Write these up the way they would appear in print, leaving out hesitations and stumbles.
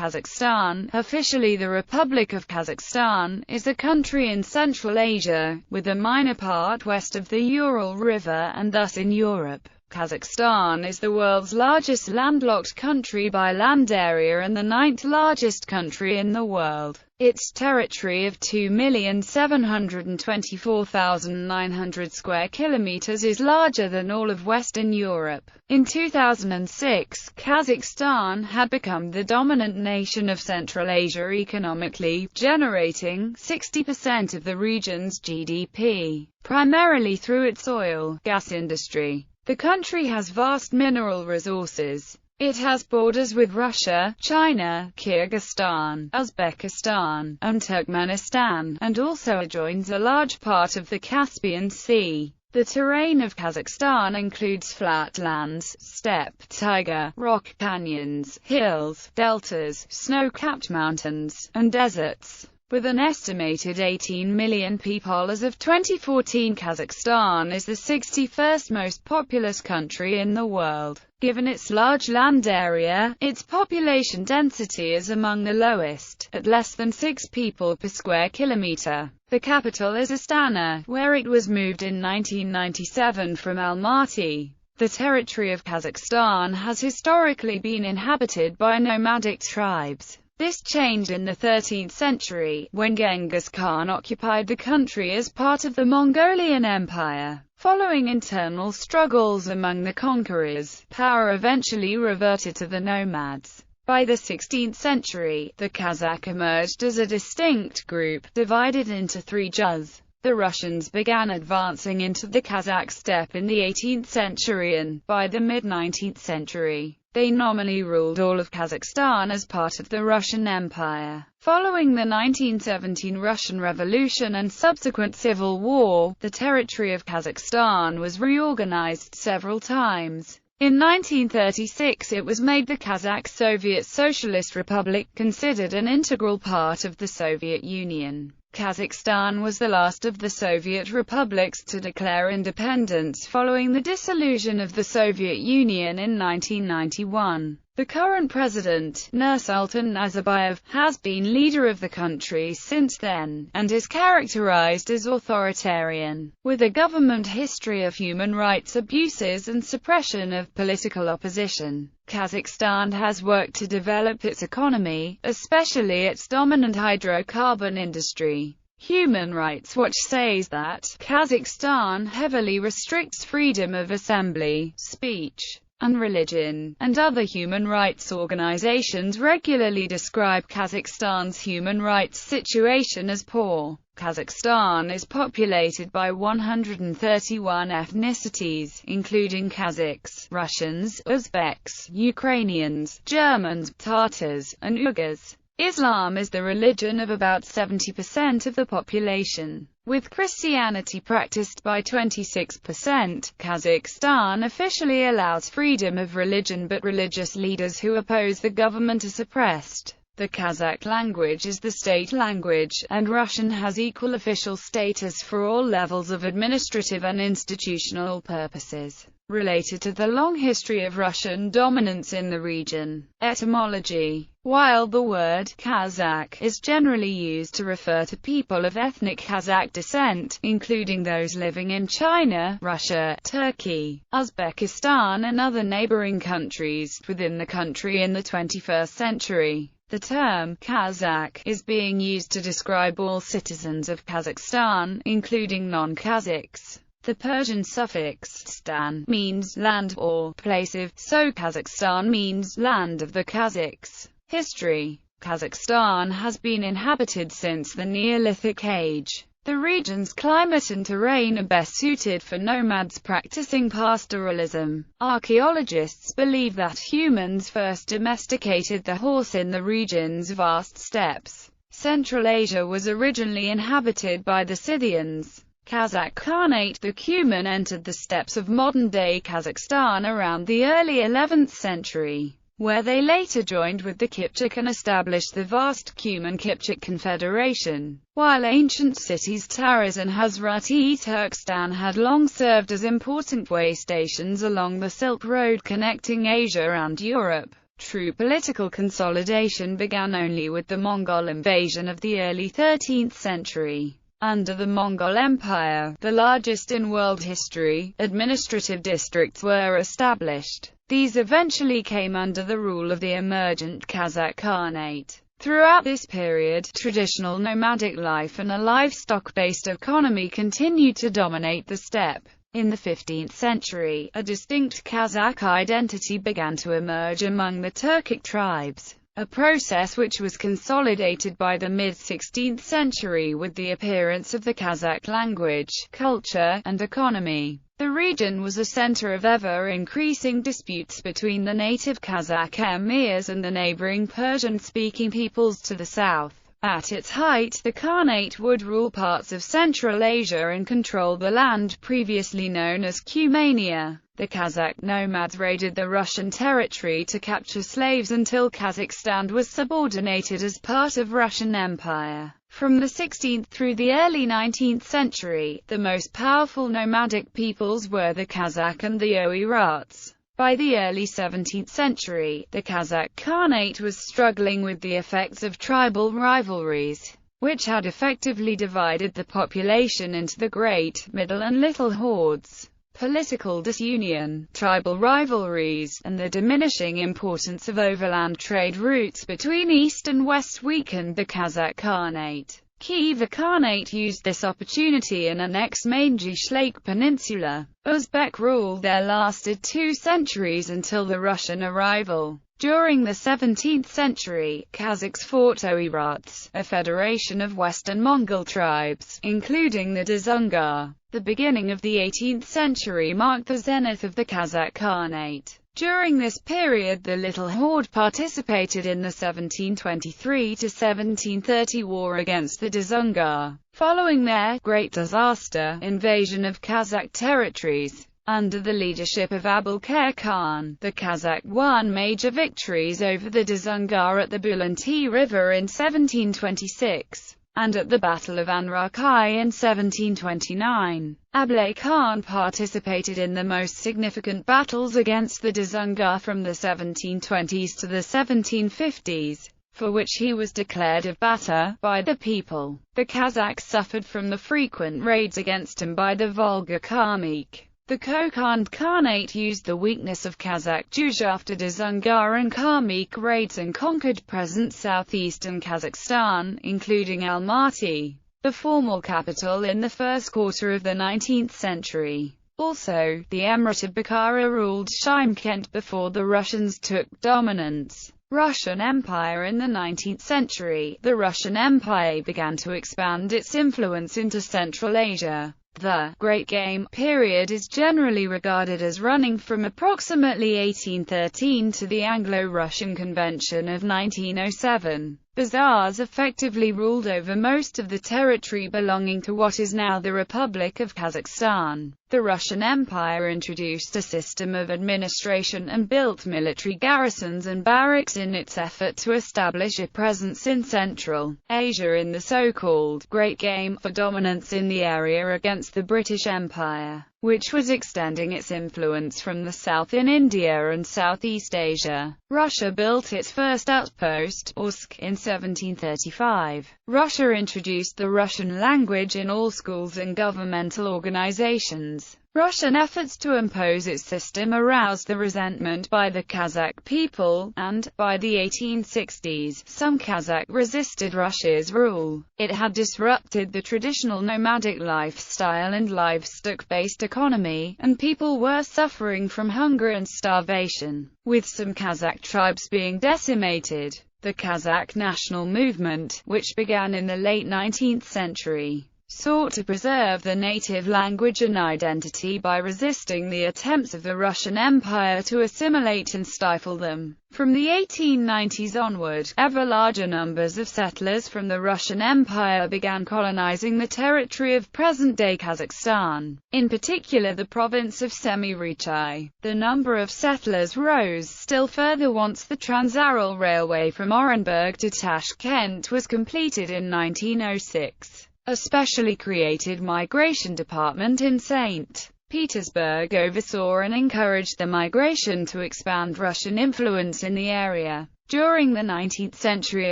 Kazakhstan, officially the Republic of Kazakhstan, is a country in Central Asia, with a minor part west of the Ural River and thus in Europe. Kazakhstan is the world's largest landlocked country by land area and the ninth largest country in the world. Its territory of 2,724,900 square kilometers is larger than all of Western Europe. In 2006, Kazakhstan had become the dominant nation of Central Asia economically, generating 60% of the region's GDP, primarily through its oil, gas industry. The country has vast mineral resources. It has borders with Russia, China, Kyrgyzstan, Uzbekistan, and Turkmenistan, and also adjoins a large part of the Caspian Sea. The terrain of Kazakhstan includes flatlands, steppe, taiga, rock canyons, hills, deltas, snow-capped mountains, and deserts. With an estimated 18 million people as of 2014, Kazakhstan is the 61st most populous country in the world. Given its large land area, its population density is among the lowest, at less than 6 people per square kilometer. The capital is Astana, where it was moved in 1997 from Almaty. The territory of Kazakhstan has historically been inhabited by nomadic tribes. This changed in the 13th century, when Genghis Khan occupied the country as part of the Mongolian Empire. Following internal struggles among the conquerors, power eventually reverted to the nomads. By the 16th century, the Kazakh emerged as a distinct group, divided into 3 juz. The Russians began advancing into the Kazakh steppe in the 18th century and, by the mid-19th century, they nominally ruled all of Kazakhstan as part of the Russian Empire. Following the 1917 Russian Revolution and subsequent civil war, the territory of Kazakhstan was reorganized several times. In 1936 it was made the Kazakh Soviet Socialist Republic, considered an integral part of the Soviet Union. Kazakhstan was the last of the Soviet republics to declare independence following the dissolution of the Soviet Union in 1991. The current president, Nursultan Nazarbayev, has been leader of the country since then, and is characterized as authoritarian, with a government history of human rights abuses and suppression of political opposition. Kazakhstan has worked to develop its economy, especially its dominant hydrocarbon industry. Human Rights Watch says that Kazakhstan heavily restricts freedom of assembly, speech, and religion, and other human rights organizations regularly describe Kazakhstan's human rights situation as poor. Kazakhstan is populated by 131 ethnicities, including Kazakhs, Russians, Uzbeks, Ukrainians, Germans, Tatars, and Uyghurs. Islam is the religion of about 70% of the population, with Christianity practiced by 26%. Kazakhstan officially allows freedom of religion, but religious leaders who oppose the government are suppressed. The Kazakh language is the state language, and Russian has equal official status for all levels of administrative and institutional purposes. Related to the long history of Russian dominance in the region. Etymology. While the word Kazakh is generally used to refer to people of ethnic Kazakh descent, including those living in China, Russia, Turkey, Uzbekistan and other neighboring countries within the country in the 21st century, the term Kazakh is being used to describe all citizens of Kazakhstan, including non-Kazakhs. The Persian suffix stan means land or place of, so Kazakhstan means land of the Kazakhs. History. Kazakhstan has been inhabited since the Neolithic age. The region's climate and terrain are best suited for nomads practicing pastoralism. Archaeologists believe that humans first domesticated the horse in the region's vast steppes. Central Asia was originally inhabited by the Scythians. Kazakh Khanate the Cuman entered the steppes of modern-day Kazakhstan around the early 11th century, where they later joined with the Kipchak and established the vast Cuman-Kipchak Confederation. While ancient cities Taraz and Hazrati Turkestan had long served as important way stations along the Silk Road connecting Asia and Europe, True political consolidation began only with the Mongol invasion of the early 13th century. Under the Mongol Empire, the largest in world history, administrative districts were established. These eventually came under the rule of the emergent Kazakh Khanate. Throughout this period, traditional nomadic life and a livestock-based economy continued to dominate the steppe. In the 15th century, a distinct Kazakh identity began to emerge among the Turkic tribes, a process which was consolidated by the mid-16th century with the appearance of the Kazakh language, culture, and economy. The region was a center of ever-increasing disputes between the native Kazakh emirs and the neighboring Persian-speaking peoples to the south. At its height, the Khanate would rule parts of Central Asia and control the land previously known as Cumania. The Kazakh nomads raided the Russian territory to capture slaves until Kazakhstan was subordinated as part of Russian Empire. From the 16th through the early 19th century, the most powerful nomadic peoples were the Kazakh and the Oirats. By the early 17th century, the Kazakh Khanate was struggling with the effects of tribal rivalries, which had effectively divided the population into the Great, Middle and Little hordes. Political disunion, tribal rivalries, and the diminishing importance of overland trade routes between East and West weakened the Kazakh Khanate. Khiva Khanate used this opportunity and annexed Mangish Lake Peninsula. Uzbek rule there lasted 2 centuries until the Russian arrival. During the 17th century, Kazakhs fought Oirats, a federation of Western Mongol tribes, including the Dzungar. The beginning of the 18th century marked the zenith of the Kazakh Khanate. During this period the Little Horde participated in the 1723–1730 war against the Dzungar. Following their great disaster invasion of Kazakh territories, under the leadership of Abulkar Khan, the Kazakh won major victories over the Dzungar at the Bulanti River in 1726. And at the Battle of Anrakai in 1729. Ablay Khan participated in the most significant battles against the Dzungar from the 1720s to the 1750s, for which he was declared a batter by the people. The Kazakhs suffered from the frequent raids against him by the Volga Khamik. The Kokand Khanate used the weakness of Kazakh Juj after Dzungar and Khamik raids and conquered present southeastern Kazakhstan, including Almaty, the formal capital in the first quarter of the 19th century. Also, the Emirate of Bukhara ruled Shymkent before the Russians took dominance. Russian Empire. In the 19th century, the Russian Empire began to expand its influence into Central Asia. The Great Game period is generally regarded as running from approximately 1813 to the Anglo-Russian Convention of 1907. The Tsars effectively ruled over most of the territory belonging to what is now the Republic of Kazakhstan. The Russian Empire introduced a system of administration and built military garrisons and barracks in its effort to establish a presence in Central Asia in the so-called Great Game for dominance in the area against the British Empire, which was extending its influence from the south in India and Southeast Asia. Russia built its first outpost, Orsk, in 1735. Russia introduced the Russian language in all schools and governmental organizations. Russian efforts to impose its system aroused the resentment by the Kazakh people, and, by the 1860s, some Kazakh resisted Russia's rule. It had disrupted the traditional nomadic lifestyle and livestock-based economy, and people were suffering from hunger and starvation, with some Kazakh tribes being decimated. The Kazakh national movement, which began in the late 19th century, sought to preserve the native language and identity by resisting the attempts of the Russian Empire to assimilate and stifle them. From the 1890s onward, ever larger numbers of settlers from the Russian Empire began colonizing the territory of present-day Kazakhstan, in particular the province of Semi-Rychai. The number of settlers rose still further once the Trans-Aral Railway from Orenburg to Tashkent was completed in 1906. A specially created migration department in St. Petersburg oversaw and encouraged the migration to expand Russian influence in the area. During the 19th century,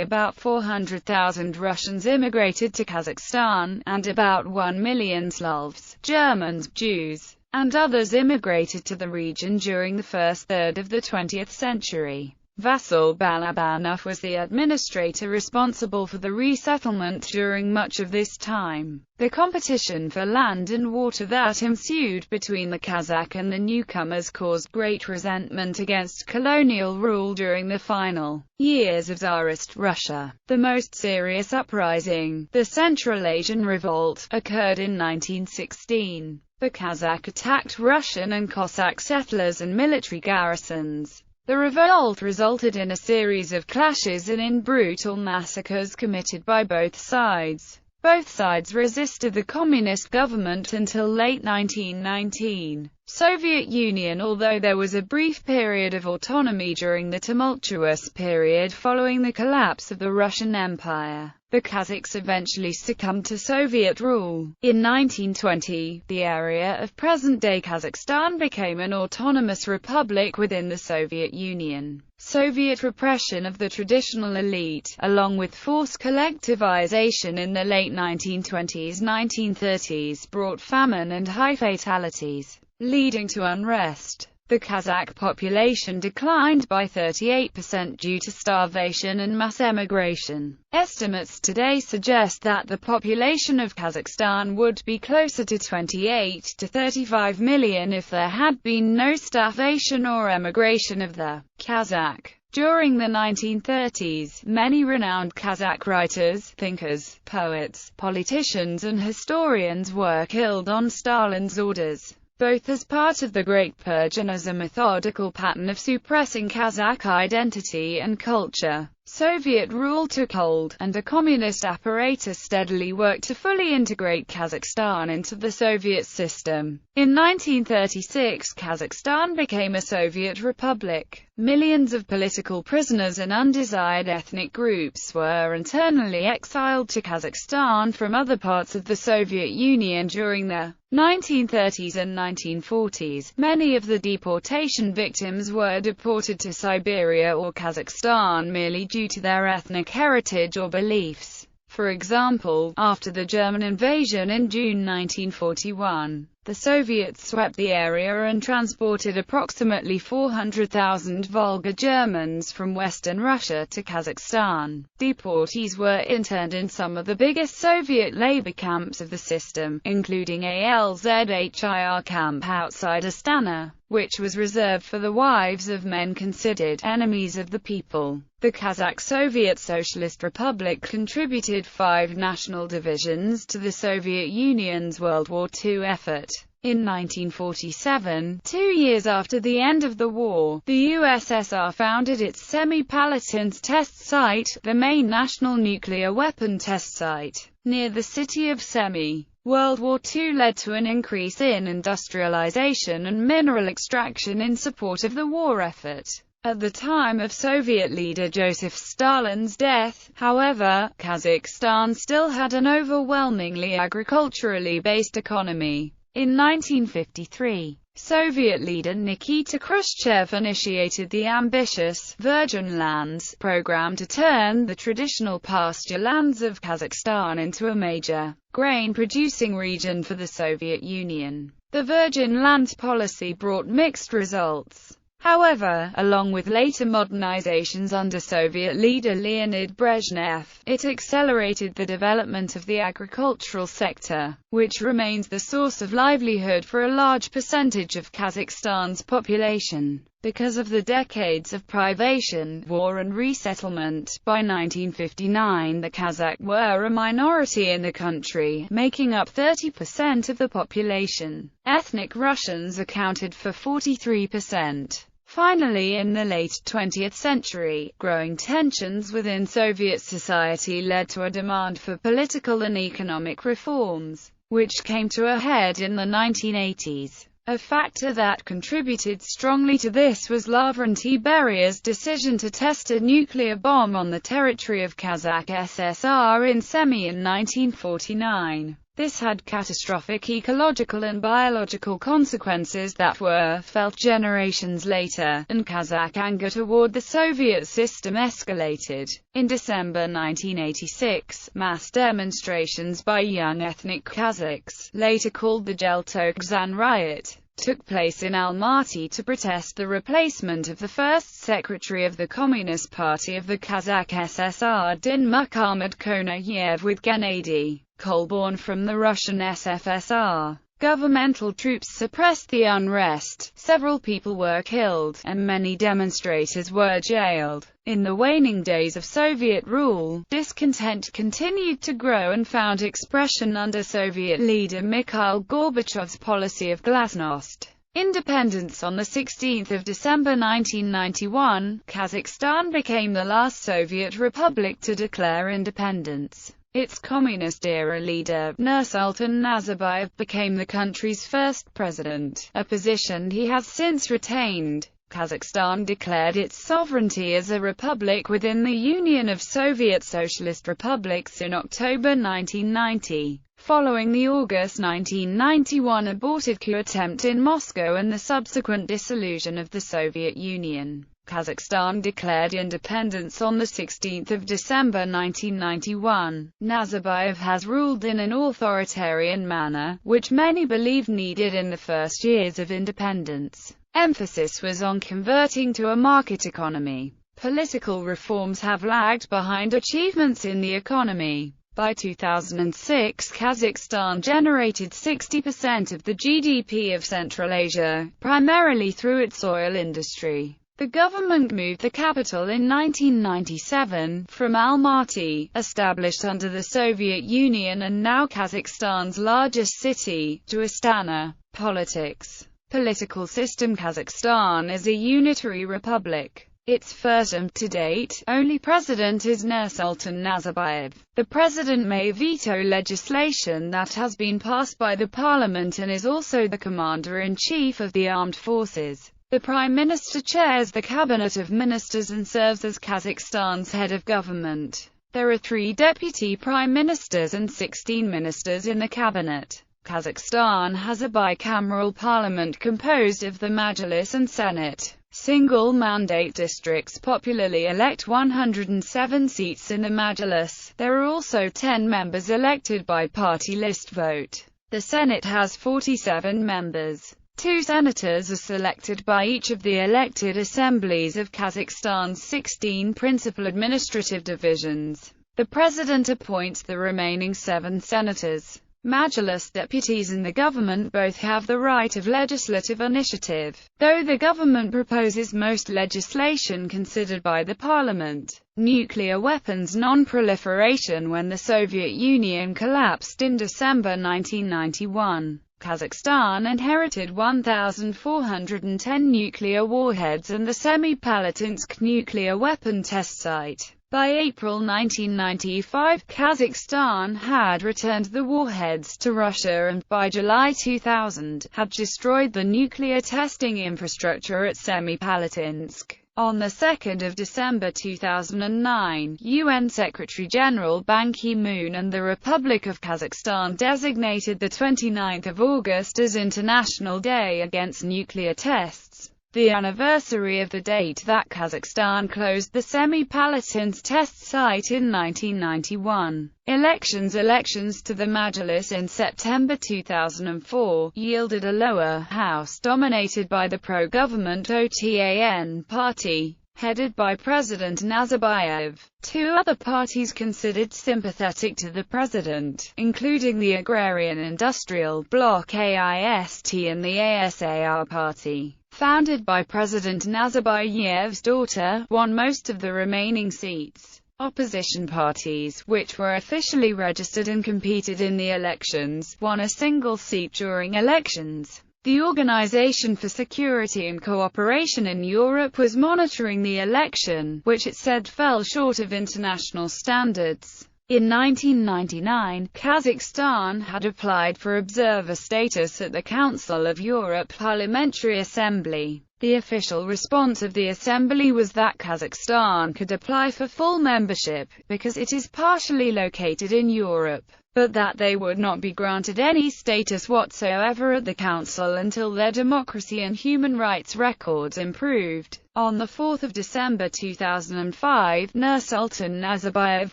about 400,000 Russians immigrated to Kazakhstan, and about 1 million Slavs, Germans, Jews, and others immigrated to the region during the first third of the 20th century. Vasil Balabanov was the administrator responsible for the resettlement during much of this time. The competition for land and water that ensued between the Kazakh and the newcomers caused great resentment against colonial rule during the final years of Tsarist Russia. The most serious uprising, the Central Asian Revolt, occurred in 1916. The Kazakh attacked Russian and Cossack settlers and military garrisons. The revolt resulted in a series of clashes and in brutal massacres committed by both sides. Both sides resisted the communist government until late 1919. Soviet Union. Although there was a brief period of autonomy during the tumultuous period following the collapse of the Russian Empire, the Kazakhs eventually succumbed to Soviet rule. In 1920, the area of present-day Kazakhstan became an autonomous republic within the Soviet Union. Soviet repression of the traditional elite, along with forced collectivization in the late 1920s-1930s, brought famine and high fatalities, leading to unrest. The Kazakh population declined by 38% due to starvation and mass emigration. Estimates today suggest that the population of Kazakhstan would be closer to 28 to 35 million if there had been no starvation or emigration of the Kazakh. During the 1930s, many renowned Kazakh writers, thinkers, poets, politicians and historians were killed on Stalin's orders, both as part of the Great Purge and as a methodical pattern of suppressing Kazakh identity and culture. Soviet rule took hold, and a communist apparatus steadily worked to fully integrate Kazakhstan into the Soviet system. In 1936, Kazakhstan became a Soviet republic. Millions of political prisoners and undesired ethnic groups were internally exiled to Kazakhstan from other parts of the Soviet Union during the 1930s and 1940s. Many of the deportation victims were deported to Siberia or Kazakhstan merely due to their ethnic heritage or beliefs. For example, after the German invasion in June 1941, the Soviets swept the area and transported approximately 400,000 Volga Germans from Western Russia to Kazakhstan. Deportees were interned in some of the biggest Soviet labor camps of the system, including Alzhir camp outside Astana, which was reserved for the wives of men considered enemies of the people. The Kazakh Soviet Socialist Republic contributed 5 national divisions to the Soviet Union's World War II effort. In 1947, 2 years after the end of the war, the USSR founded its Semipalatinsk test site, the main national nuclear weapon test site, near the city of Semi. World War II led to an increase in industrialization and mineral extraction in support of the war effort. At the time of Soviet leader Joseph Stalin's death, however, Kazakhstan still had an overwhelmingly agriculturally based economy. In 1953, Soviet leader Nikita Khrushchev initiated the ambitious Virgin Lands program to turn the traditional pasture lands of Kazakhstan into a major grain-producing region for the Soviet Union. The Virgin Lands policy brought mixed results. However, along with later modernizations under Soviet leader Leonid Brezhnev, it accelerated the development of the agricultural sector, which remains the source of livelihood for a large percentage of Kazakhstan's population. Because of the decades of privation, war and resettlement, by 1959 the Kazakh were a minority in the country, making up 30% of the population. Ethnic Russians accounted for 43%. Finally, in the late 20th century, growing tensions within Soviet society led to a demand for political and economic reforms, which came to a head in the 1980s. A factor that contributed strongly to this was Lavrentiy Beriya's decision to test a nuclear bomb on the territory of Kazakh SSR in Semi in 1949. This had catastrophic ecological and biological consequences that were felt generations later, and Kazakh anger toward the Soviet system escalated. In December 1986, mass demonstrations by young ethnic Kazakhs, later called the Jeltokzan riot, took place in Almaty to protest the replacement of the first secretary of the Communist Party of the Kazakh SSR Din Muhammad Konayev with Gennady Kolborn from the Russian SFSR. Governmental troops suppressed the unrest, several people were killed, and many demonstrators were jailed. In the waning days of Soviet rule, discontent continued to grow and found expression under Soviet leader Mikhail Gorbachev's policy of glasnost. Independence. On 16 December 1991, Kazakhstan became the last Soviet republic to declare independence. Its communist-era leader, Nursultan Nazarbayev, became the country's first president, a position he has since retained. Kazakhstan declared its sovereignty as a republic within the Union of Soviet Socialist Republics in October 1990, following the August 1991 aborted coup attempt in Moscow and the subsequent dissolution of the Soviet Union. Kazakhstan declared independence on 16 December 1991. Nazarbayev has ruled in an authoritarian manner, which many believe needed in the first years of independence. Emphasis was on converting to a market economy. Political reforms have lagged behind achievements in the economy. By 2006, Kazakhstan generated 60% of the GDP of Central Asia, primarily through its oil industry. The government moved the capital in 1997, from Almaty, established under the Soviet Union and now Kazakhstan's largest city, to Astana. Politics. Political system. Kazakhstan is a unitary republic. Its first and, to date, only president is Nursultan Nazarbayev. The president may veto legislation that has been passed by the parliament and is also the commander-in-chief of the armed forces. The Prime Minister chairs the Cabinet of Ministers and serves as Kazakhstan's head of government. There are 3 deputy prime ministers and 16 ministers in the cabinet. Kazakhstan has a bicameral parliament composed of the Majlis and Senate. Single-mandate districts popularly elect 107 seats in the Majlis. There are also 10 members elected by party list vote. The Senate has 47 members. 2 senators are selected by each of the elected assemblies of Kazakhstan's 16 principal administrative divisions. The president appoints the remaining 7 senators. Majlis deputies and the government both have the right of legislative initiative, though the government proposes most legislation considered by the parliament. Nuclear weapons non-proliferation. When the Soviet Union collapsed in December 1991, Kazakhstan inherited 1,410 nuclear warheads and the Semipalatinsk nuclear weapon test site. By April 1995, Kazakhstan had returned the warheads to Russia and, by July 2000, had destroyed the nuclear testing infrastructure at Semipalatinsk. On 2 December 2009, UN Secretary-General Ban Ki-moon and the Republic of Kazakhstan designated the 29th of August as International Day Against Nuclear Tests, the anniversary of the date that Kazakhstan closed the Semipalatinsk test site in 1991. Elections to the Majlis in September 2004 yielded a lower house dominated by the pro-government OTAN party, headed by President Nazarbayev. 2 other parties considered sympathetic to the president, including the Agrarian Industrial Bloc AIST and the ASAR party, founded by President Nazarbayev's daughter, won most of the remaining seats. Opposition parties, which were officially registered and competed in the elections, won a single seat during elections. The Organization for Security and Cooperation in Europe was monitoring the election, which it said fell short of international standards. In 1999, Kazakhstan had applied for observer status at the Council of Europe Parliamentary Assembly. The official response of the assembly was that Kazakhstan could apply for full membership, because it is partially located in Europe, but that they would not be granted any status whatsoever at the Council until their democracy and human rights records improved. On 4 December 2005, Nursultan Nazarbayev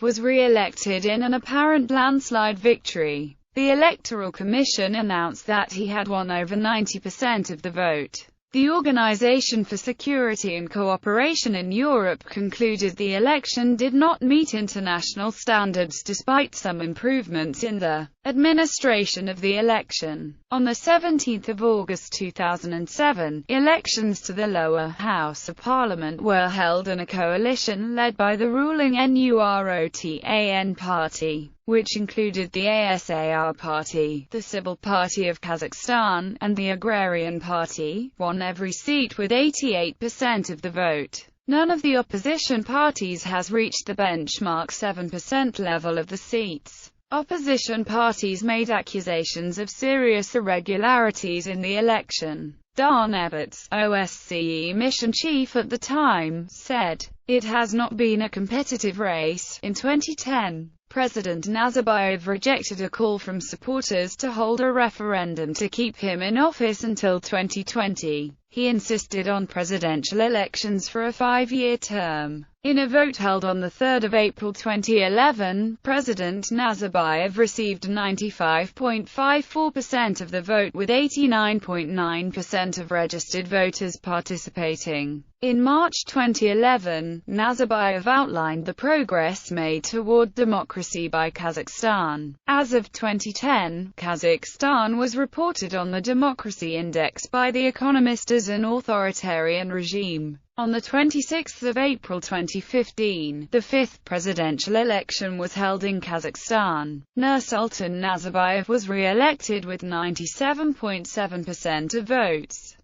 was re-elected in an apparent landslide victory. The Electoral Commission announced that he had won over 90% of the vote. The Organization for Security and Cooperation in Europe concluded the election did not meet international standards despite some improvements in the administration of the election. On 17 August 2007, elections to the lower house of parliament were held in a coalition led by the ruling NUROTAN party, which included the ASAR Party, the Civil Party of Kazakhstan, and the Agrarian Party, won every seat with 88% of the vote. None of the opposition parties has reached the benchmark 7% level of the seats. Opposition parties made accusations of serious irregularities in the election. Dan Everts, OSCE mission chief at the time, said, "It has not been a competitive race." In 2010, President Nazarbayev rejected a call from supporters to hold a referendum to keep him in office until 2020. He insisted on presidential elections for a 5-year term. In a vote held on 3 April 2011, President Nazarbayev received 95.54% of the vote with 89.9% of registered voters participating. In March 2011, Nazarbayev outlined the progress made toward democracy by Kazakhstan. As of 2010, Kazakhstan was reported on the Democracy Index by The Economist as an authoritarian regime. On 26 April 2015, the fifth presidential election was held in Kazakhstan. Nursultan Nazarbayev was re-elected with 97.7% of votes.